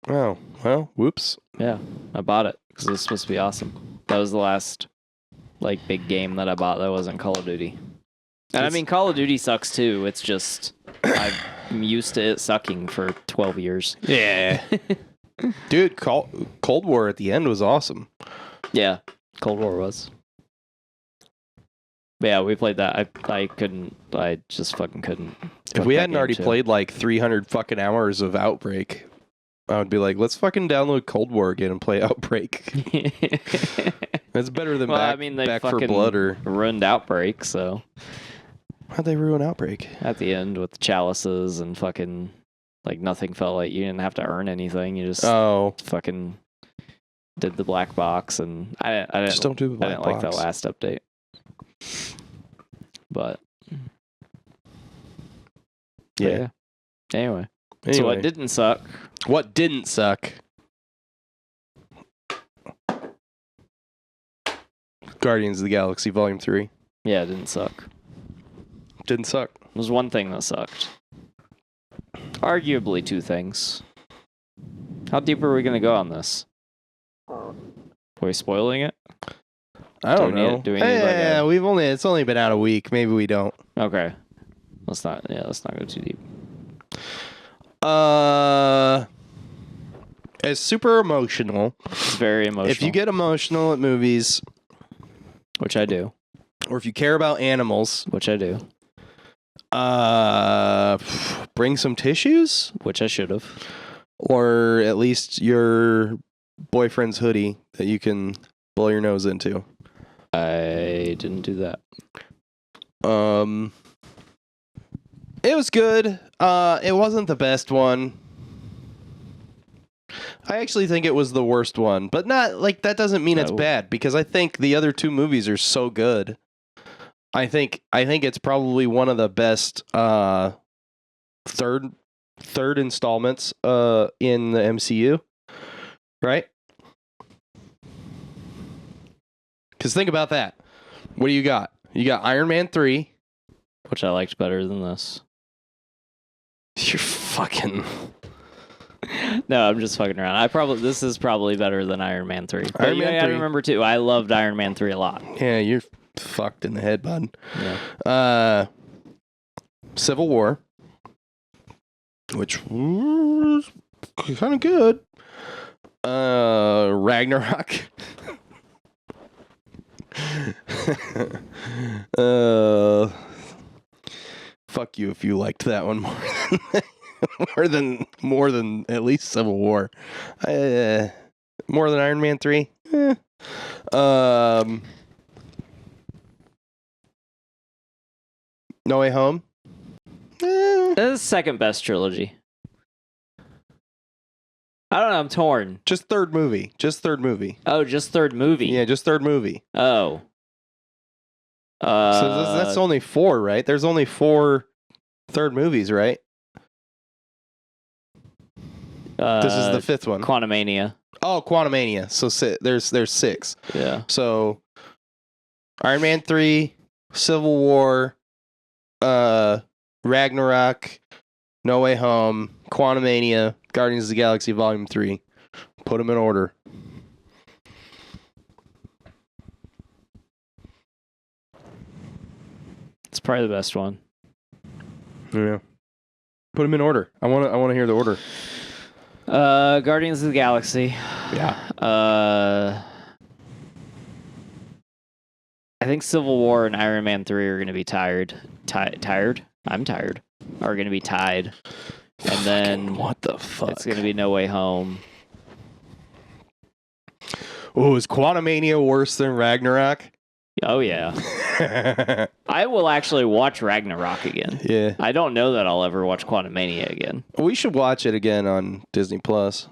Oh, well, whoops. Yeah, I bought it because it was supposed to be awesome. That was the last like big game that I bought that wasn't Call of Duty. And I mean, Call of Duty sucks too. It's just I'm used to it sucking for 12 years. Yeah. Dude, Cold War at the end was awesome. Yeah, Cold War was. But yeah, we played that. I couldn't. I just fucking couldn't. If we hadn't already played like 300 fucking hours of Outbreak, I would be like, let's fucking download Cold War again and play Outbreak. That's better than Back 4 Blood or ruined Outbreak. So how'd they ruin Outbreak? At the end with chalices and fucking like nothing felt like you didn't have to earn anything. You just fucking did the black box, and I didn't just don't do the black box. Like that last update, but yeah. Anyway, so what didn't suck? What didn't suck? Guardians of the Galaxy Volume 3. Yeah, it didn't suck. Didn't suck. There's one thing that sucked. Arguably two things. How deep are we going to go on this? Are we spoiling it? I don't know. It's only been out a week. Maybe we don't. Okay. Let's not go too deep. It's super emotional. It's very emotional. If you get emotional at movies, which I do, or if you care about animals, which I do, bring some tissues, which I should have, or at least your boyfriend's hoodie that you can blow your nose into. I didn't do that. It was good. It wasn't the best one. I actually think it was the worst one, but not like that doesn't mean it's bad, because I think the other two movies are so good. I think it's probably one of the best third installments in the MCU, right? Because think about that. What do you got? You got Iron Man 3, which I liked better than this. You're fucking. No, I'm just fucking around. This is probably better than Iron Man 3. But Iron Man 3. I remember too. I loved Iron Man 3 a lot. Yeah, you're fucked in the head, bud. Yeah. Civil War, which was kind of good. Ragnarok. Fuck you if you liked that one more than at least Civil War. More than Iron Man 3. No Way Home. This is second best trilogy. I don't know. I'm torn. Just third movie. Oh, just third movie. Yeah, just third movie. Oh. So that's only 4, right? There's only 4 third movies, right? This is the 5th one. Quantumania. Oh, Quantumania. So there's 6. Yeah. So Iron Man 3, Civil War, Ragnarok, No Way Home, Quantumania, Guardians of the Galaxy Volume 3. Put them in order. It's probably the best one. Yeah. Put them in order. I want to hear the order. Guardians of the Galaxy. Yeah. I think Civil War and Iron Man 3 are going to be tired. Tired? I'm tired. Are going to be tied. And then what the fuck? It's going to be No Way Home. Oh, is Quantumania worse than Ragnarok? Oh, yeah. I will actually watch Ragnarok again. Yeah. I don't know that I'll ever watch Quantumania again. We should watch it again on Disney Plus.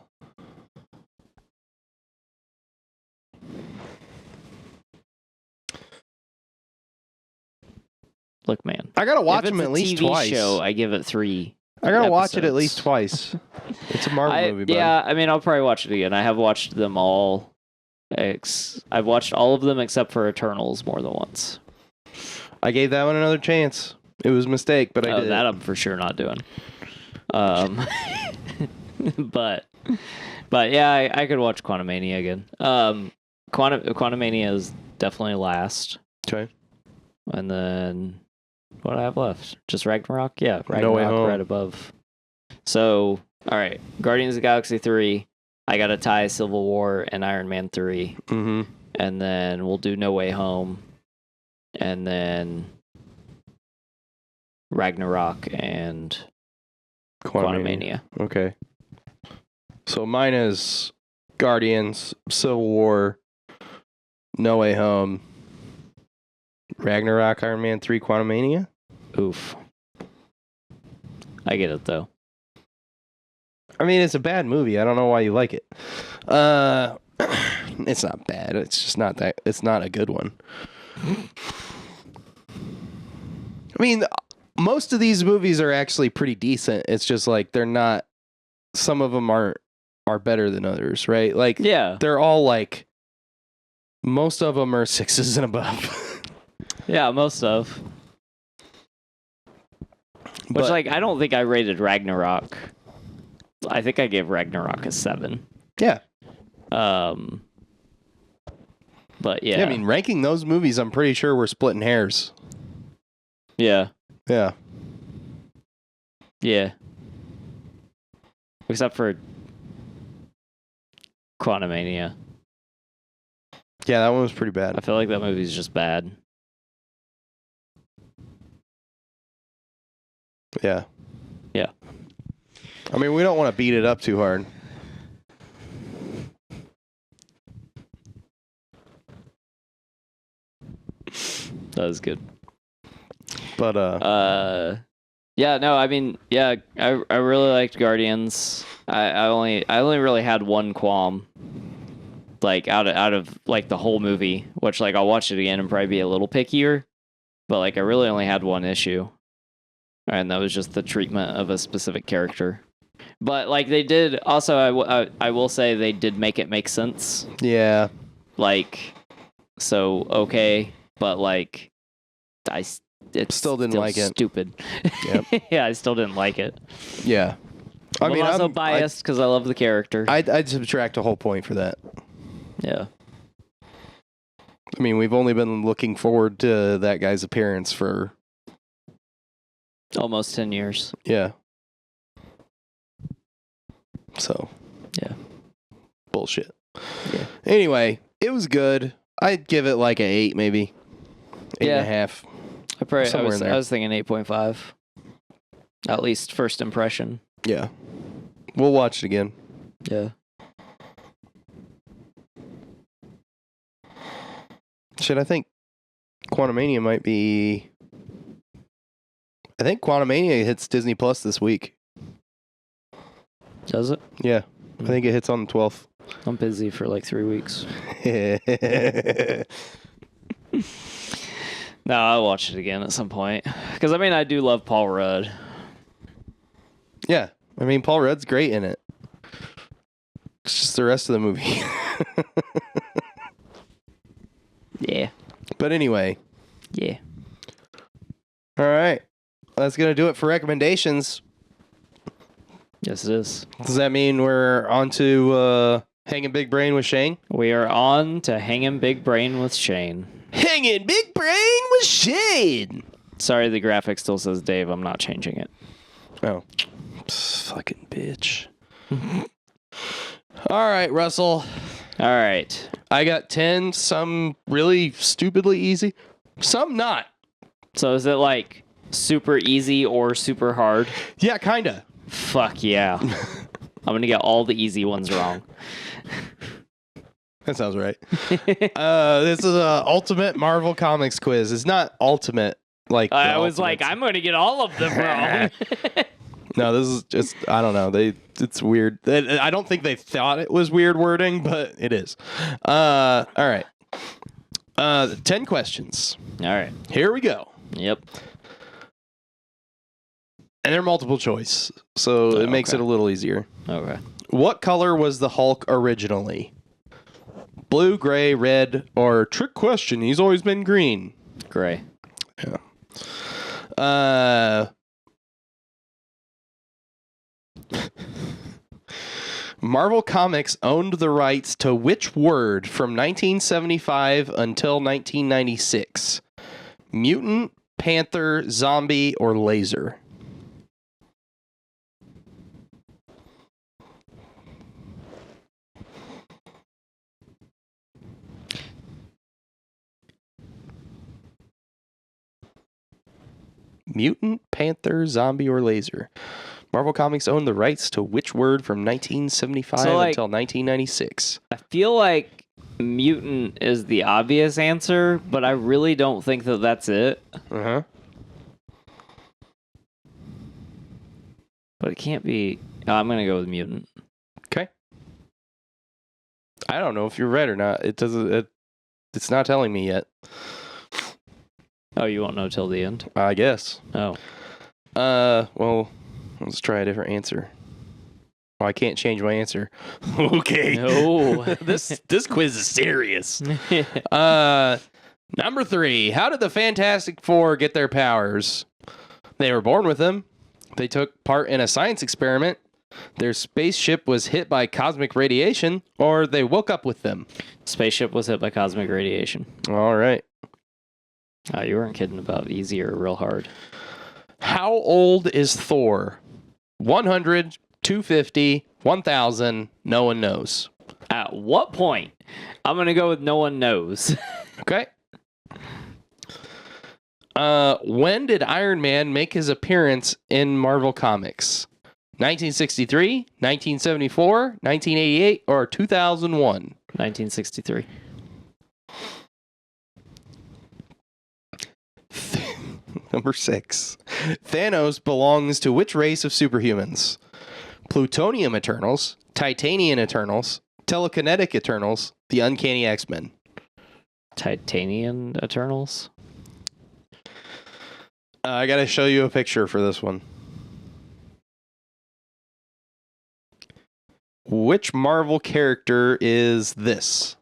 Look, man. I gotta watch If it's them a at least TV twice. show, I give it 3. I gotta watch it at episodes. least twice. It's a Marvel movie, bud. Yeah, I mean, I'll probably watch it again. I have watched them all. I've watched all of them except for Eternals more than once. I gave that one another chance. It was a mistake, but I did. That I'm for sure not doing. But yeah, I could watch Quantumania again. Quantumania is definitely last. Okay. And then what do I have left? Just Ragnarok? Yeah, No Way Ragnarok Home. right above. So, all right, Guardians of the Galaxy 3. I got to tie Civil War and Iron Man 3. Mm-hmm. And then we'll do No Way Home. And then Ragnarok and Quantumania. Okay. So mine is Guardians, Civil War, No Way Home, Ragnarok, Iron Man 3, Quantumania. Oof. I get it, though. I mean, it's a bad movie. I don't know why you like it. It's not bad. It's just not that. It's not a good one. I mean, most of these movies are actually pretty decent. It's just like they're not. Some of them are better than others, right? Like, Yeah. they're all like. Most of them are 6s and above. Yeah, most of. Which, But- like, I don't think I rated Ragnarok. I think I gave Ragnarok a 7. Yeah. But yeah. Yeah, I mean, ranking those movies, I'm pretty sure we're splitting hairs. Yeah. Yeah. Yeah. Except for Quantumania. Yeah, that one was pretty I bad. feel like that movie's just bad. Yeah. Yeah. I mean, we don't want to beat it up too hard. That was good. But Yeah, no, I mean, yeah, I really liked Guardians. I only really had one qualm, like out of like the whole movie, which like I'll watch it again and probably be a little pickier, but like I really only had one issue, and that was just the treatment of a specific character. But like they did also, I will say they did make it make sense. yeah. Like, so okay, but like it's Still didn't like it. Stupid. Yep. Yeah, I still didn't like it. Yeah. I I'm mean, also I'm biased because I love the character. I'd subtract a whole point for that. Yeah. I mean, we've only been looking forward to that guy's appearance for Almost 10 years. yeah. So Yeah. bullshit. Yeah. Anyway, it was good. I'd give it like an 8, maybe 8.5. Somewhere in there. I was thinking 8.5. At least first impression. Yeah. We'll watch it again. Yeah. Shit, I think Quantumania might be. I think Quantumania hits Disney Plus this week. Does it? Yeah. I think it hits on the 12th. I'm busy for like 3 weeks. No, I'll watch it again at some point. Because, I mean, I do love Paul Rudd. Yeah. I mean, Paul Rudd's great in it. It's just the rest of the movie. Yeah. But anyway. Yeah. All right. That's going to do it for recommendations. Yes, it is. Does that mean we're on to Hangin' Big Brain with Shane? We are on to Hangin' Big Brain with Shane. Hangin' Big Brain with Shane! Sorry, the graphic still says Dave. I'm not changing it. Oh. Fucking bitch. All right, Russell. All right. I got 10, some really stupidly easy, some not. So is it like super easy or super hard? Yeah, kinda. Fuck yeah. I'm going to get all the easy ones wrong. That sounds right. This is a ultimate Marvel Comics quiz. It's not ultimate like I the was like, Ultimates. I'm going to get all of them wrong. No, this is just I don't know. It's weird. I don't think they thought it was weird wording, but it is. All right. 10 questions. All right. Here we go. Yep. And they're multiple choice, so it makes it a little easier. Okay. What color was the Hulk originally? Blue, gray, red, or trick question, he's always been green. Gray. Yeah. Marvel Comics owned the rights to which word from 1975 until 1996? Mutant, panther, zombie, or laser? Mutant, panther, zombie, or laser? Marvel Comics owned the rights to which word from 1975 until 1996? I feel like mutant is the obvious answer, but I really don't think that that's it. Uh-huh. But it can't be... Oh, I'm going to go with mutant. Okay. I don't know if you're right or not. It doesn't... It's not telling me yet. Oh, you won't know till the end? I guess. Oh. Well, let's try a different answer. Oh, I can't change my answer. Okay. No. This quiz is serious. Number 3. How did the Fantastic Four get their powers? They were born with them. They took part in a science experiment. Their spaceship was hit by cosmic radiation, or they woke up with them. Spaceship was hit by cosmic radiation. All right. Oh, you weren't kidding about easy or real hard. How old is Thor? 100, 250, 1,000, no one knows. At what point? I'm going to go with no one knows. Okay. When did Iron Man make his appearance in Marvel Comics? 1963, 1974, 1988, or 2001? 1963. Number 6. Thanos belongs to which race of superhumans? Plutonium Eternals, Titanium Eternals, Telekinetic Eternals, the Uncanny X-Men. Titanium Eternals? I gotta show you a picture for this one. Which Marvel character is this?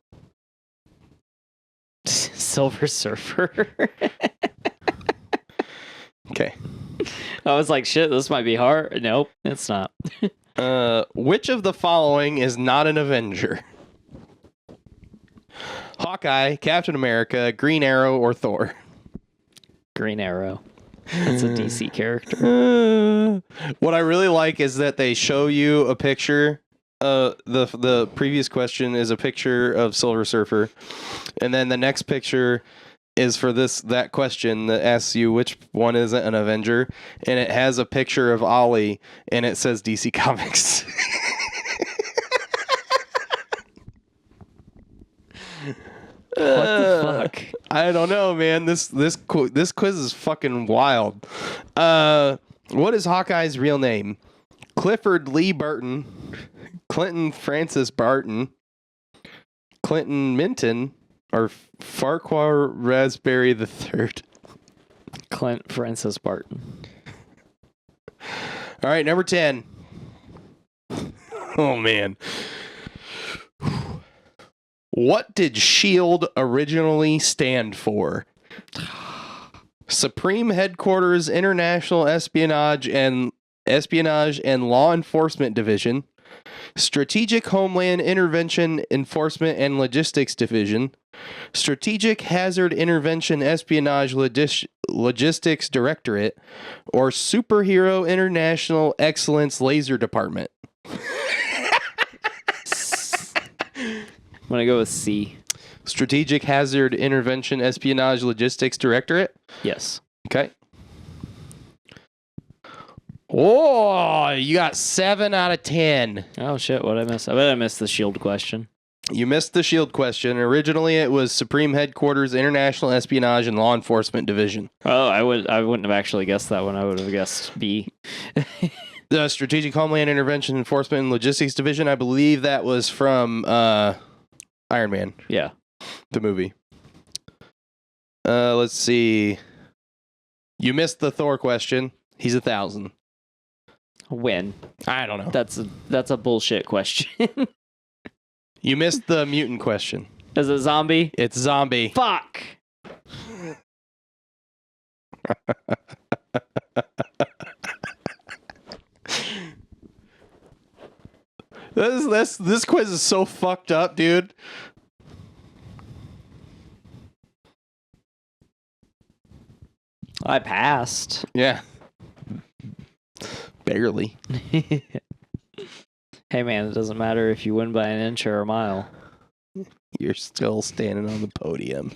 Silver Surfer. Okay. I was like, shit, this might be hard. Nope, it's not. Which of the following is not an Avenger? Hawkeye, Captain America, Green Arrow, or Thor? Green Arrow. It's a DC character. What I really like is that they show you a picture. The previous question is a picture of Silver Surfer, and then the next picture is for that question that asks you which one isn't an Avenger, and it has a picture of Ollie, and it says DC Comics. What the fuck? I don't know, man. This quiz is fucking wild. What is Hawkeye's real name? Clifford Lee Burton, Clinton Francis Barton, Clinton Minton, or Farquhar Raspberry III? Clint Francis Barton. All right, number 10. Oh, man. What did SHIELD originally stand for? Supreme Headquarters International Espionage and Law Enforcement Division, Strategic Homeland Intervention Enforcement and Logistics Division, Strategic Hazard Intervention Espionage Logistics Directorate, or Superhero International Excellence Laser Department. I'm going to go with C. Strategic Hazard Intervention Espionage Logistics Directorate? Yes. Okay. Oh, you got 7 out of 10. Oh, shit. What did I miss? I bet I missed the SHIELD question. You missed the SHIELD question. Originally, it was Supreme Headquarters International Espionage and Law Enforcement Division. Oh, I wouldn't have actually guessed that one. I would have guessed B. The Strategic Homeland Intervention Enforcement and Logistics Division, I believe that was from Iron Man. Yeah. The movie. Let's see. You missed the Thor question. He's 1,000. When? I don't know. That's a bullshit question. You missed the mutant question. Is it zombie? It's zombie. Fuck. This quiz is so fucked up, dude. I passed. Yeah. Barely. Hey man, it doesn't matter if you win by an inch or a mile. You're still standing on the podium.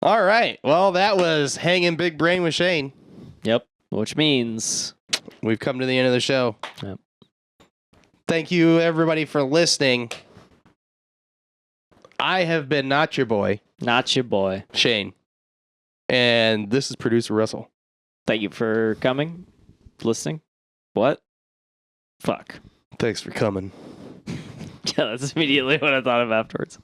All right. Well, that was Hanging Big Brain with Shane. Yep. Which means we've come to the end of the show. Yep. Thank you, everybody, for listening. I have been not your boy, Shane. And this is producer Russell. Thank you for coming, listening. What? Fuck. Thanks for coming. Yeah, that's immediately what I thought of afterwards.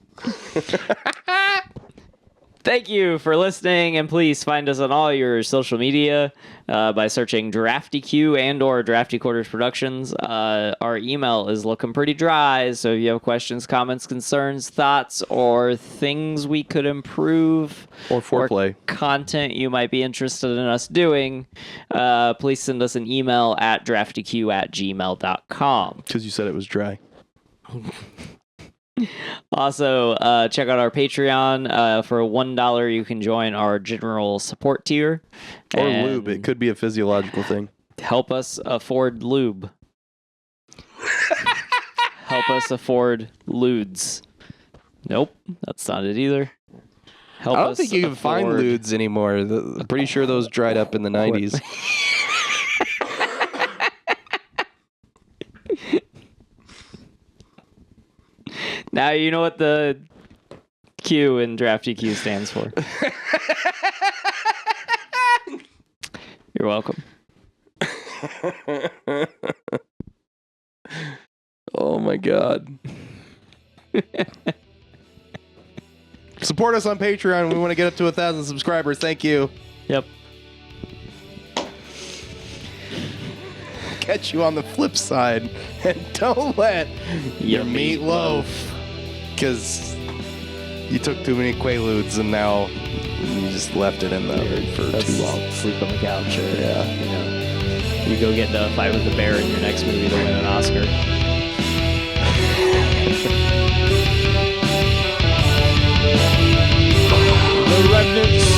Thank you for listening, and please find us on all your social media by searching Drafty Q and or Drafty Quarters Productions. Our email is looking pretty dry, so if you have questions, comments, concerns, thoughts, or things we could improve, or foreplay, or content you might be interested in us doing, please send us an email at draftyq@gmail.com. Because you said it was dry. Also, check out our Patreon. For $1, you can join our general support tier. Or lube. It could be a physiological thing. Help us afford lube. Help us afford ludes. Nope, that's not it either. I don't think you can find ludes anymore. I'm pretty sure those dried up in the 90s. Now you know what the Q in Drafty Q stands for. You're welcome. Oh my God. Support us on Patreon. We want to get up to 1,000 subscribers. Thank you. Yep. Catch you on the flip side. And don't let your meat loaf. Because you took too many Quaaludes and now you just left it in the oven for too long. Sleep on the couch or, yeah. You know, you go get into a fight with a bear in your next movie to win an Oscar. The remnants